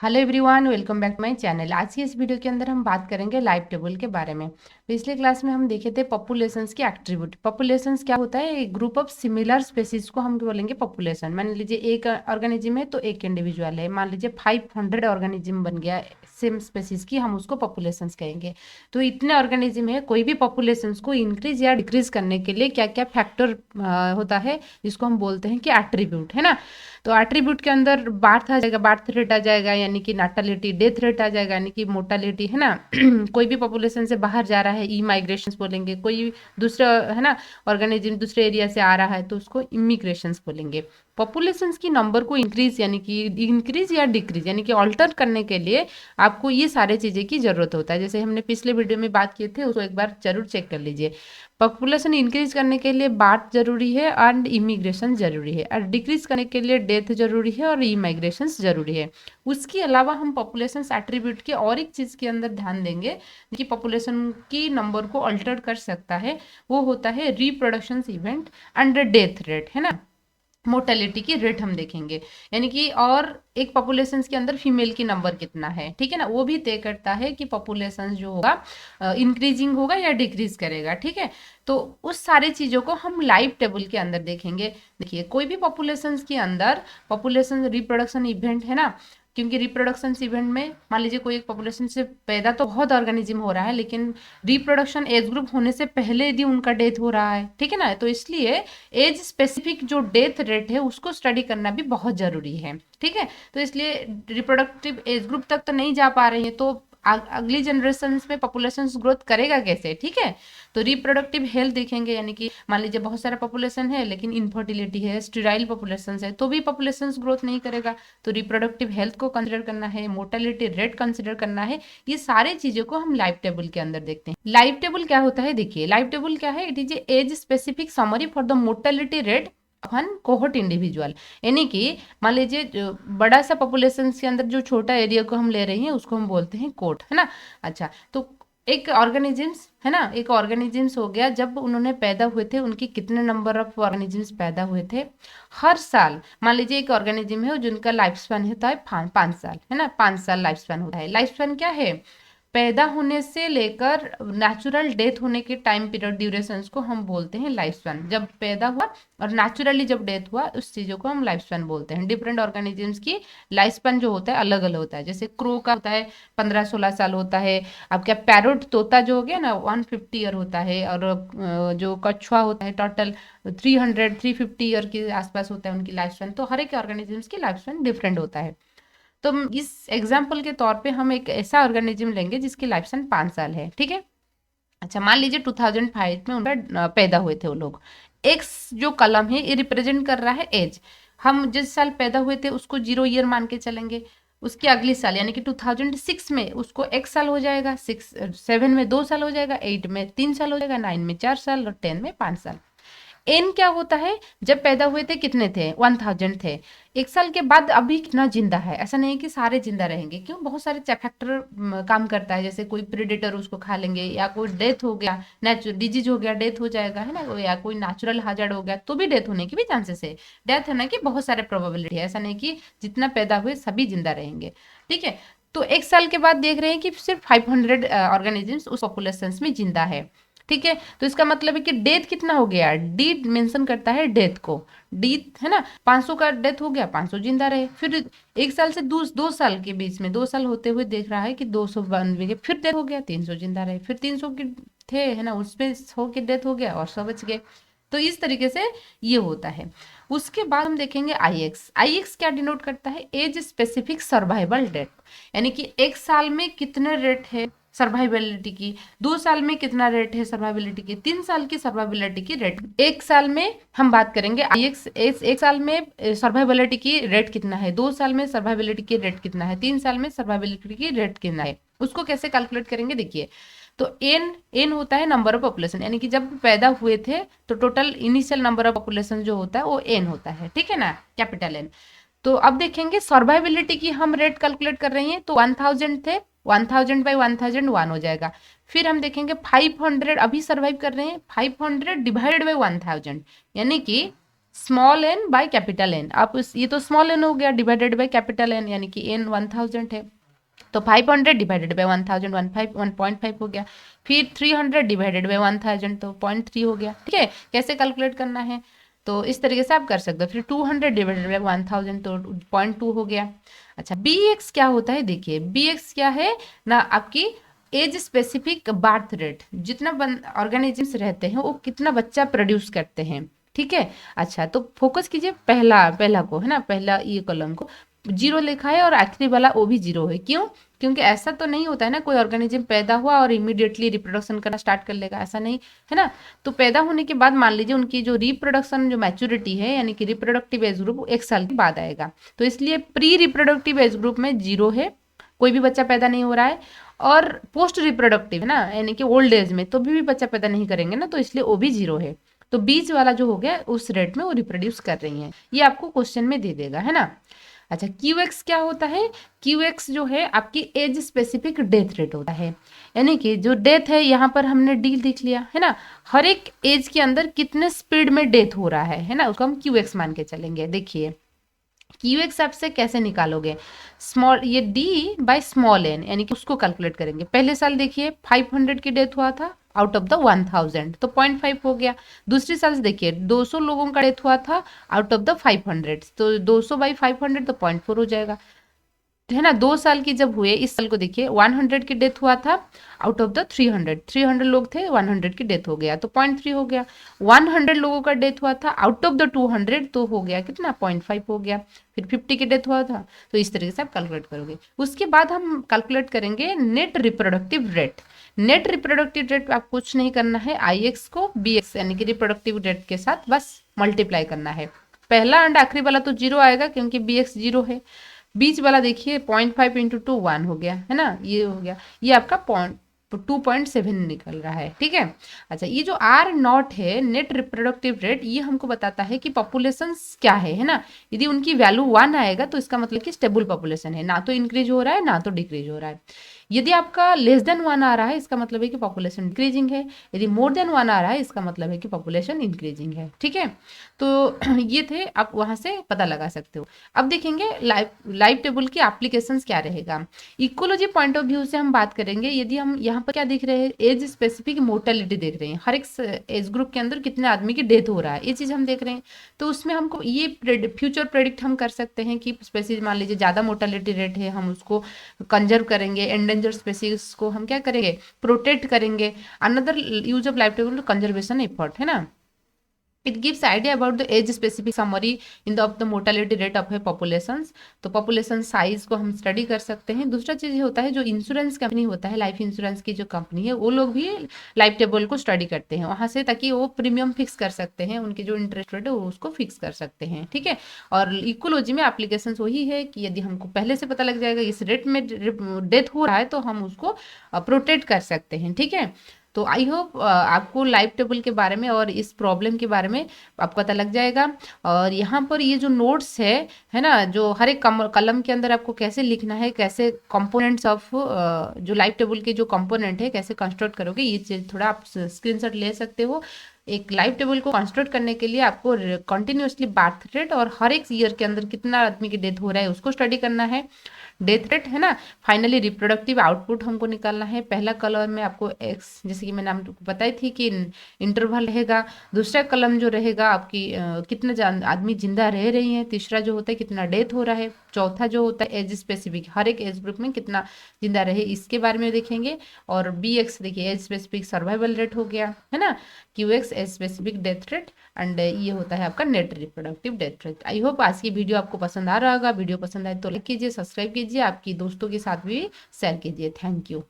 Hello everyone, welcome back to my channel. आज की इस वीडियो के अंदर हम बात करेंगे लाइफ टेबल के बारे में। पिछले क्लास में हम देखे थे पॉपुलेशंस के एट्रीब्यूट। पॉपुलेशंस क्या होता है? एक ग्रुप ऑफ सिमिलर स्पेसीज को हम बोलेंगे पॉपुलेशन। मान लीजिए एक ऑर्गेनिज्म है तो एक इंडिविजुअल है। मान लीजिए 500 ऑर्गेनिज्म बन गया सेम स्पेसीज की, हम उसको पॉपुलेशंस कहेंगे। तो इतने ऑर्गेनिज्म है, कोई भी पॉपुलेशंस को इंक्रीज या डिक्रीज करने के लिए क्या क्या फैक्टर होता है, जिसको हम बोलते हैं कि एट्रीब्यूट, है ना। तो एट्रीब्यूट के अंदर बार्थ आ जाएगा, बार्थ रेट आ जाएगा, यानी कि नाटालिटी, डेथ रेट आ जाएगा, यानी कि मोर्टालिटी, है ना। कोई भी पॉपुलेशन से बाहर जा रहा है, ई माइग्रेशन बोलेंगे। कोई दूसरा, है ना, ऑर्गेनिज्म दूसरे एरिया से आ रहा है तो उसको इमिग्रेशन बोलेंगे। पॉपुलेशंस की नंबर को इंक्रीज यानी कि इंक्रीज या डिक्रीज यानी कि ऑल्टर करने के लिए आपको ये सारे चीज़ें की ज़रूरत होता है। जैसे हमने पिछले वीडियो में बात किए थे, उसको एक बार जरूर चेक कर लीजिए। पॉपुलेशन इंक्रीज करने के लिए बार्थ जरूरी है एंड इमिग्रेशन जरूरी है, और डिक्रीज करने के लिए डेथ जरूरी है और इमिग्रेशन जरूरी है। उसके अलावा हम पॉपुलेशन एट्रीब्यूट के और एक चीज़ के अंदर ध्यान देंगे कि पॉपुलेशन की नंबर को अल्टर कर सकता है, वो होता है reproduction event and death rate, है ना। मोर्टेलिटी की रेट हम देखेंगे, यानी कि और एक पॉपुलेशन के अंदर फीमेल की नंबर कितना है, ठीक है ना, वो भी तय करता है कि पॉपुलेशन जो होगा इंक्रीजिंग होगा या डिक्रीज करेगा, ठीक है। तो उस सारे चीज़ों को हम लाइव टेबल के अंदर देखेंगे। देखिए, कोई भी पॉपुलेशन के अंदर पॉपुलेशन रिप्रोडक्शन इवेंट, है ना, क्योंकि रिप्रोडक्शन इवेंट में मान लीजिए कोई एक पॉपुलेशन से पैदा तो बहुत ऑर्गेनिज्म हो रहा है, लेकिन रिप्रोडक्शन एज ग्रुप होने से पहले यदि उनका डेथ हो रहा है, ठीक है ना, तो इसलिए एज स्पेसिफिक जो डेथ रेट है उसको स्टडी करना भी बहुत जरूरी है, ठीक है। तो इसलिए रिप्रोडक्टिव एज ग्रुप तक तो नहीं जा पा रही है, तो अगली जनरेशन में पॉपुलेशन ग्रोथ करेगा कैसे, ठीक है। तो रिप्रोडक्टिव हेल्थ देखेंगे, यानी कि मान लीजिए बहुत सारा पॉपुलेशन है लेकिन इनफर्टिलिटी है, स्टेराइल पॉपुलेशन है, तो भी पॉपुलेशन ग्रोथ नहीं करेगा। तो रिप्रोडक्टिव हेल्थ को कंसिडर करना है, मोर्टेलिटी रेट कंसिडर करना है। ये सारे चीजों को हम लाइव टेबल के अंदर देखते हैं। लाइव टेबल क्या होता है? देखिए, लाइव टेबल क्या है? It is age specific summary for the mortality rate on cohort individual. यानी कि मान लीजिए बड़ा सा पॉपुलेशन के अंदर जो छोटा एरिया को हम ले रहे हैं उसको हम बोलते हैं कोट, है ना। अच्छा, तो एक ऑर्गेनिजम्स, है ना, एक ऑर्गेनिजम्स हो गया, जब उन्होंने पैदा हुए थे उनकी कितने नंबर ऑफ ऑर्गेनिजम्स पैदा हुए थे हर साल। मान लीजिए एक ऑर्गेनिज्म है जिनका लाइफ स्पैन होता है 5 साल, है ना, 5 साल लाइफ स्पैन होता है। लाइफ स्पैन क्या है? पैदा होने से लेकर नेचुरल डेथ होने के टाइम पीरियड ड्यूरेशंस को हम बोलते हैं लाइफ स्पैन। जब पैदा हुआ और नेचुरली जब डेथ हुआ, उस चीज़ों को हम लाइफ स्पैन बोलते हैं। डिफरेंट ऑर्गेनिजम्स की लाइफ स्पैन जो होता है अलग अलग होता है। जैसे क्रो का होता है 15-16 साल होता है। अब क्या, पैरोट तोता जो हो गया ना, 150 ईयर होता है। और जो कछुआ होता है टोटल 300-350 ईयर के आसपास होता है उनकी लाइफ स्पैन। तो हर एक ऑर्गेनिजम्स की लाइफ स्पैन डिफरेंट होता है। तो इस एग्जाम्पल के तौर पे हम एक ऐसा ऑर्गेनिज्म लेंगे जिसकी लाइफ स्पैन 5 साल है, ठीक है। अच्छा, मान लीजिए 2005 में उनका पैदा हुए थे वो लोग। एक्स जो कलम है ये रिप्रेजेंट कर रहा है एज। हम जिस साल पैदा हुए थे उसको 0 ईयर मान के चलेंगे। उसके अगले साल यानी कि 2006 में उसको एक्स साल हो जाएगा, 7 में 2 साल हो जाएगा, 8 में 3 साल हो जाएगा, 9 में 4 साल और 10 में 5 साल। एन क्या होता है? जब पैदा हुए थे कितने थे? 1000 थे। 1 साल के बाद अभी कितना जिंदा है? ऐसा नहीं कि सारे जिंदा रहेंगे, क्यों, बहुत सारे फैक्टर काम करता है। जैसे कोई प्रेडेटर उसको खा लेंगे, या कोई डेथ हो गया, नेचुरल डिजीज हो गया, डेथ हो जाएगा, है ना, या कोई नेचुरल हाजर्ड हो गया तो भी डेथ होने की भी चांसेस है। डेथ होने की बहुत सारे प्रोबेबिलिटी है, ऐसा नहीं कि जितना पैदा हुए सभी जिंदा रहेंगे, ठीक है। तो 1 साल के बाद देख रहे हैं कि सिर्फ 500 ऑर्गेनिजम्स उस पॉपुलेशन में जिंदा है, ठीक है। तो इसका मतलब है कि डेथ कितना हो गया? डी मेंशन करता है डेथ को, डी, है ना। 500 का डेथ हो गया, 500 जिंदा रहे। फिर 1 साल से 2 साल के बीच में 2 साल होते हुए देख रहा है कि 292 के फिर डेथ हो गया, 300 जिंदा रहे। फिर 300 के थे, है ना, उसमें हो के डेथ हो गया और 100 बच गए। तो इस तरीके से ये होता है। उसके बाद हम देखेंगे आई एक्स। आई एक्स क्या डिनोट करता है? एज स्पेसिफिक सर्वाइवल रेट, यानी कि 1 साल में कितने रेट है सर्वाइबिलिटी की, 2 साल में कितना रेट है सर्वाइबिलिटी की, 3 साल की सर्वाइबिलिटी की रेट। 1 साल में हम बात करेंगे आई एक्स, 1 साल में सर्वाइबिलिटी की रेट कितना है, 2 साल में सर्वाइबिलिटी की रेट कितना है, 3 साल में सर्वाइबिलिटी की रेट कितना है। उसको कैसे कैलकुलेट करेंगे? देखिए, तो एन एन होता है नंबर ऑफ पॉपुलेशन, यानी कि जब पैदा हुए थे तो total initial number of population जो होता है वो एन होता है, ठीक है ना, कैपिटल एन। तो अब देखेंगे सर्वाइबिलिटी की हम रेट कैलकुलेट कर रहे हैं, तो 1000 थे, 1000 बाई 1000 1 हो जाएगा। फिर हम देखेंगे 500 अभी सर्वाइव कर रहे हैं, 500 डिवाइडेड बाई 1000, यानी कि small n by capital N. आप ये तो स्मॉल एन हो गया डिवाइडेड बाय कैपिटल एन, यानी कि एन 1000 है तो 500 डिवाइडेड बाय 1000 1.5 हो गया। फिर 300 डिवाइडेड बाय 1000 तो 0.3 हो गया। ठीक है, कैसे कैलकुलेट करना है तो इस तरीके से आप कर सकते हो। फिर 200 डिवाइडेड बाय 1000 तो 0.2 हो गया। अच्छा, बी एक्स क्या होता है, देखिए बी एक्स क्या है ना, आपकी एज स्पेसिफिक बर्थ रेट, जितना ऑर्गेनिजम्स रहते हैं वो कितना बच्चा प्रोड्यूस करते हैं। ठीक है, अच्छा तो फोकस कीजिए पहला पहला को, है ना, पहला ये कॉलम को जीरो लिखा है और आखिरी वाला वो भी जीरो है। क्यों? क्योंकि ऐसा तो नहीं होता है ना कोई ऑर्गेनिज्म पैदा हुआ और इमीडिएटली रिप्रोडक्शन करना स्टार्ट कर लेगा, ऐसा नहीं है ना। तो पैदा होने के बाद मान लीजिए उनकी जो रिप्रोडक्शन जो मैच्योरिटी है, यानी कि रिप्रोडक्टिव एज ग्रुप 1 साल के बाद आएगा। तो इसलिए प्री रिप्रोडक्टिव एज ग्रुप में जीरो है, कोई भी बच्चा पैदा नहीं हो रहा है। और पोस्ट रिप्रोडक्टिव है ना, यानी कि ओल्ड एज में तो भी बच्चा पैदा नहीं करेंगे ना, तो इसलिए वो भी जीरो है। तो बीच वाला जो हो गया उस रेट में वो रिप्रोड्यूस कर रही हैं, ये आपको क्वेश्चन में दे देगा, है ना। अच्छा, क्यू एक्स क्या होता है? क्यू एक्स जो है आपकी एज स्पेसिफिक डेथ रेट होता है, यानी कि जो डेथ है यहाँ पर हमने डी लिख लिया है ना, हर एक एज के अंदर कितने स्पीड में डेथ हो रहा है ना, उसको हम क्यू एक्स मान के चलेंगे। देखिए क्यू एक्स आपसे कैसे निकालोगे, स्मॉल ये डी बाय स्मॉल एन, यानी कि उसको कैलकुलेट करेंगे। पहले साल देखिए 500 की डेथ हुआ था आउट ऑफ द 1000 तो 0.5 हो गया। दूसरी साल से देखिए 200 लोगों का डेथ हुआ था आउट ऑफ द 500 तो 200 बाई 500 तो 0.4 हो जाएगा, है ना। 2 साल की जब हुए, इस साल को देखिए 100 की डेथ हुआ था आउट ऑफ द 300 लोग थे, 100 की डेथ हो गया तो 0.3 हो गया। 100 लोगों का डेथ हुआ था आउट ऑफ द 200 तो हो गया कितना, 0.5 हो गया। फिर 50 की डेथ हुआ था, तो इस तरीके से आप कैलकुलेट करोगे। उसके बाद हम कैलकुलेट करेंगे net reproductive rate. Net reproductive rate आप कुछ नहीं करना है, आई एक्स को बी एक्स यानी कि रिप्रोडक्टिव रेट के साथ बस मल्टीप्लाई करना है। पहला एंड आखिरी वाला तो जीरो आएगा क्योंकि बी एक्स जीरो है। बीच वाला देखिए 0.5 इंटू 2 1 हो गया, है ना, ये हो गया। ये आपका 2.7 निकल रहा है। ठीक है, अच्छा ये जो आर नॉट है नेट रिप्रोडक्टिव रेट, ये हमको बताता है कि पॉपुलेशन क्या है ना। यदि उनकी वैल्यू 1 आएगा तो इसका मतलब कि स्टेबल पॉपुलेशन है, ना तो इंक्रीज हो रहा है ना तो डिक्रीज हो रहा है। यदि आपका लेस देन 1 आ रहा है इसका मतलब है कि पॉपुलेशन इंक्रीजिंग है, यदि मोर देन 1 आ रहा है इसका मतलब है कि पॉपुलेशन इंक्रीजिंग है। ठीक है, तो ये थे, आप वहां से पता लगा सकते हो। अब देखेंगे लाइव टेबल की एप्लीकेशंस क्या रहेगा। इकोलॉजी पॉइंट ऑफ व्यू से हम बात करेंगे। यदि हम यहाँ पर क्या देख रहे हैं, एज स्पेसिफिक मोर्टेलिटी देख रहे हैं, हर एक एज ग्रुप के अंदर कितने आदमी की डेथ हो रहा है, ये चीज हम देख रहे हैं। तो उसमें हमको ये फ्यूचर प्रेडिक्ट हम कर सकते हैं कि स्पेसिस मान लीजिए ज्यादा मोर्टेलिटी रेट है, हम उसको कंजर्व करेंगे। एंडेंजर स्पेसीज को हम क्या करेंगे, प्रोटेक्ट करेंगे। Another use of life table conservation effort, है ना। It gives idea about the age specific summary in the of the mortality rate of a populations. तो पॉपुलेशन साइज को हम स्टडी कर सकते हैं। दूसरा चीज ये होता है जो इंश्योरेंस कंपनी होता है, लाइफ इंश्योरेंस की जो कंपनी है, वो लोग भी लाइफ टेबल को स्टडी करते हैं वहां से, ताकि वो प्रीमियम फिक्स कर सकते हैं, उनकी जो इंटरेस्ट रेट है वो उसको फिक्स कर सकते हैं। ठीक है, और इकोलॉजी में एप्लीकेशन वही है कि यदि हमको पहले से पता लग जाएगा इस रेट में डेथ हो रहा है तो हम उसको प्रोटेक्ट कर सकते हैं। ठीक है, तो आई होप आपको लाइव टेबल के बारे में और इस प्रॉब्लम के बारे में आपको पता लग जाएगा। और यहाँ पर ये जो नोट्स है ना, जो हर एक कलम के अंदर आपको कैसे लिखना है, कैसे कंपोनेंट्स ऑफ जो लाइव टेबल के जो कंपोनेंट है कैसे कंस्ट्रक्ट करोगे, ये चीज थोड़ा आप स्क्रीनशॉट ले सकते हो। एक लाइव टेबल को कंस्ट्रक्ट करने के लिए आपको कंटिन्यूसली बर्थ रेट और हर एक ईयर के अंदर कितना आदमी की डेथ हो रहा है उसको स्टडी करना है, डेथ रेट, है ना। फाइनली रिप्रोडक्टिव आउटपुट हमको निकालना है। पहला कलम में आपको एक्स, जैसे कि मैंने आपको बताई थी कि इंटरवल रहेगा। दूसरा कलम जो रहेगा आपकी कितने आदमी जिंदा रह रही हैं। तीसरा जो होता है कितना डेथ हो रहा है। चौथा जो होता है एज स्पेसिफिक, हर एक एज ग्रुप में कितना जिंदा रहे इसके बारे में देखेंगे। और बी एक्स देखिए एज स्पेसिफिक सर्वाइवल रेट हो गया, है ना। Q X age specific death rate, and ये होता है आपका net reproductive death rate. I hope आज की वीडियो आपको पसंद आ रहा होगा। वीडियो पसंद आए तो लाइक कीजिए, सब्सक्राइब कीजिए, आपकी दोस्तों के साथ भी शेयर कीजिए। Thank you.